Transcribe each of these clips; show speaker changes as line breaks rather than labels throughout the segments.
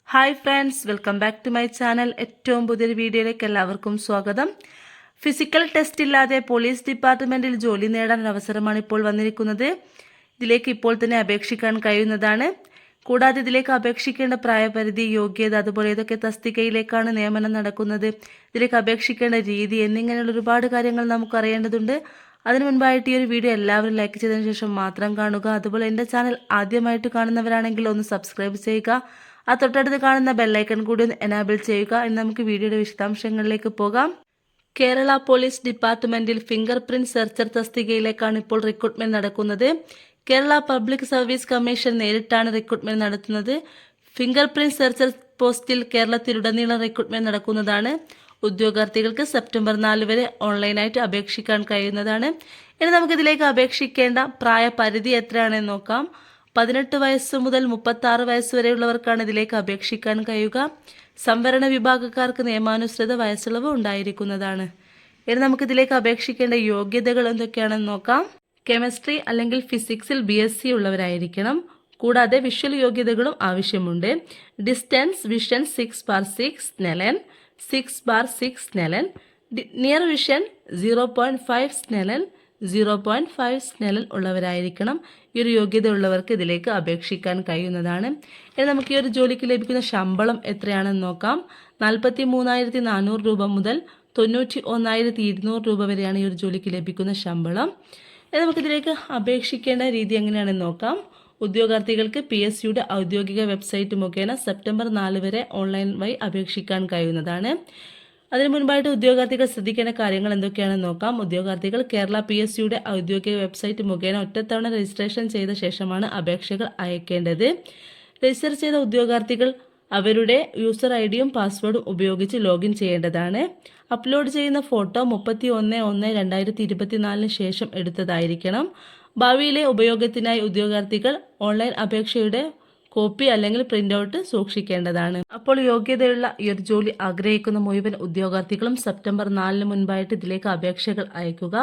Hi friends, welcome back to my channel. ഏറ്റവും പുതിയൊരു വീഡിയോയിലേക്ക് എല്ലാവർക്കും സ്വാഗതം. ഫിസിക്കൽ ടെസ്റ്റ് ഇല്ലാതെ പോലീസ് ഡിപ്പാർട്ട്മെൻറ്റിൽ ജോലി നേടാൻ അവസരമാണ് ഇപ്പോൾ വന്നിരിക്കുന്നത്. ഇതിലേക്ക് ഇപ്പോൾ തന്നെ അപേക്ഷിക്കാൻ കഴിയുന്നതാണ്. കൂടാതെ ഇതിലേക്ക് അപേക്ഷിക്കേണ്ട പ്രായപരിധി, യോഗ്യത, അതുപോലെ ഏതൊക്കെ തസ്തികയിലേക്കാണ് നിയമനം നടക്കുന്നത്, ഇതിലേക്ക് അപേക്ഷിക്കേണ്ട രീതി എന്നിങ്ങനെയുള്ള ഒരുപാട് കാര്യങ്ങൾ നമുക്ക് അറിയേണ്ടതുണ്ട്. അതിനു മുൻപായിട്ട് ഈ ഒരു വീഡിയോ എല്ലാവരും ലൈക്ക് ചെയ്തതിനു ശേഷം മാത്രം കാണുക. അതുപോലെ എൻ്റെ ചാനൽ ആദ്യമായിട്ട് കാണുന്നവരാണെങ്കിൽ ഒന്ന് സബ്സ്ക്രൈബ് ചെയ്യുക. ആ തൊട്ടടുത്ത് കാണുന്ന ബെല്ലൈക്കൺ കൂടി ഒന്ന് എനാബിൾ ചെയ്യുക. ഇന്ന് നമുക്ക് വീഡിയോയുടെ വിശദാംശങ്ങളിലേക്ക് പോകാം. കേരള പോലീസ് ഡിപ്പാർട്ട്മെന്റിൽ ഫിംഗർ പ്രിന്റ് സെർച്ചർ തസ്തികയിലേക്കാണ് ഇപ്പോൾ റിക്രൂട്ട്മെന്റ് നടക്കുന്നത്. കേരള പബ്ലിക് സർവീസ് കമ്മീഷൻ നേരിട്ടാണ് റിക്രൂട്ട്മെന്റ് നടത്തുന്നത്. ഫിംഗർ പ്രിന്റ് സെർച്ചർ പോസ്റ്റിൽ കേരളത്തിലുടനീളം റിക്രൂട്ട്മെന്റ് നടക്കുന്നതാണ്. ഉദ്യോഗാർത്ഥികൾക്ക് സെപ്റ്റംബർ 4 വരെ ഓൺലൈനായിട്ട് അപേക്ഷിക്കാൻ കഴിയുന്നതാണ്. ഇനി നമുക്കിതിലേക്ക് അപേക്ഷിക്കേണ്ട പ്രായപരിധി എത്രയാണെന്ന് നോക്കാം. 18 വയസ്സ് മുതൽ 36 വയസ്സ് വരെയുള്ളവർക്കാണ് ഇതിലേക്ക് അപേക്ഷിക്കാൻ കഴിയുക. സംവരണ വിഭാഗക്കാർക്ക് നിയമാനുസൃത വയസ്സിളവ് ഉണ്ടായിരിക്കുന്നതാണ്. ഇനി നമുക്കിതിലേക്ക് അപേക്ഷിക്കേണ്ട യോഗ്യതകൾ എന്തൊക്കെയാണെന്ന് നോക്കാം. കെമിസ്ട്രി അല്ലെങ്കിൽ ഫിസിക്സിൽ BSc ഉള്ളവരായിരിക്കണം. കൂടാതെ വിഷ്വൽ യോഗ്യതകളും ആവശ്യമുണ്ട്. Distance vision 6/6 Snellen, 6/6 Snellen, near vision 0.5 Snellen, 0.5 Snellen ഉള്ളവരായിരിക്കണം. ഈ ഒരു യോഗ്യത ഉള്ളവർക്ക് ഇതിലേക്ക് അപേക്ഷിക്കാൻ കഴിയുന്നതാണ്. ഇനി നമുക്ക് ഈ ഒരു ജോലിക്ക് ലഭിക്കുന്ന ശമ്പളം എത്രയാണെന്ന് നോക്കാം. 43,400 രൂപ മുതൽ 91,200 രൂപ വരെയാണ് ഈ ഒരു ജോലിക്ക് ലഭിക്കുന്ന ശമ്പളം. ഇനി നമുക്കിതിലേക്ക് അപേക്ഷിക്കേണ്ട രീതി എങ്ങനെയാണെന്ന് നോക്കാം. ഉദ്യോഗാർത്ഥികൾക്ക് PSCയുടെ ഔദ്യോഗിക വെബ്സൈറ്റ് മുഖേന സെപ്റ്റംബർ 4 വരെ ഓൺലൈൻ വഴി അപേക്ഷിക്കാൻ കഴിയുന്നതാണ്. അതിനു മുൻപായിട്ട് ഉദ്യോഗാർത്ഥികൾ ശ്രദ്ധിക്കേണ്ട കാര്യങ്ങൾ എന്തൊക്കെയാണെന്ന് നോക്കാം. ഉദ്യോഗാർത്ഥികൾ കേരള PSCയുടെ ഔദ്യോഗിക വെബ്സൈറ്റ് മുഖേന ഒറ്റത്തവണ രജിസ്ട്രേഷൻ ചെയ്ത ശേഷമാണ് അപേക്ഷകൾ അയക്കേണ്ടത്. രജിസ്റ്റർ ചെയ്ത ഉദ്യോഗാർത്ഥികൾ അവരുടെ യൂസർ IDയും പാസ്വേഡും ഉപയോഗിച്ച് ലോഗിൻ ചെയ്യേണ്ടതാണ്. അപ്ലോഡ് ചെയ്യുന്ന ഫോട്ടോ 31/1/2024 ശേഷം എടുത്തതായിരിക്കണം. ഭാവിയിലെ ഉപയോഗത്തിനായി ഉദ്യോഗാർത്ഥികൾ ഓൺലൈൻ അപേക്ഷയുടെ കോപ്പി അല്ലെങ്കിൽ പ്രിന്റ് ഔട്ട് സൂക്ഷിക്കേണ്ടതാണ്. അപ്പോൾ യോഗ്യതയുള്ള ഈ ഒരു ജോലി ആഗ്രഹിക്കുന്ന മുഴുവൻ ഉദ്യോഗാർത്ഥികളും സെപ്റ്റംബർ 4 മുൻപായിട്ട് ഇതിലേക്ക് അപേക്ഷകൾ അയക്കുക.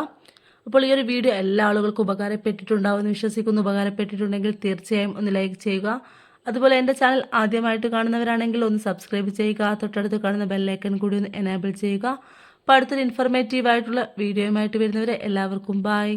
അപ്പോൾ ഈ ഒരു വീഡിയോ എല്ലാ ആളുകൾക്കും ഉപകാരപ്പെട്ടിട്ടുണ്ടാവുമെന്ന് വിശ്വസിക്കുന്നു. ഉപകാരപ്പെട്ടിട്ടുണ്ടെങ്കിൽ തീർച്ചയായും ഒന്ന് ലൈക്ക് ചെയ്യുക. അതുപോലെ എൻ്റെ ചാനൽ ആദ്യമായിട്ട് കാണുന്നവരാണെങ്കിൽ ഒന്ന് സബ്സ്ക്രൈബ് ചെയ്യുക. തൊട്ടടുത്ത് കാണുന്ന ബെല്ലൈക്കൺ കൂടി ഒന്ന് എനാബിൾ ചെയ്യുക. അപ്പോൾ അടുത്തൊരു ഇൻഫോർമേറ്റീവ് ആയിട്ടുള്ള വീഡിയോയുമായിട്ട് വരുന്നവരെ എല്ലാവർക്കും ബൈ.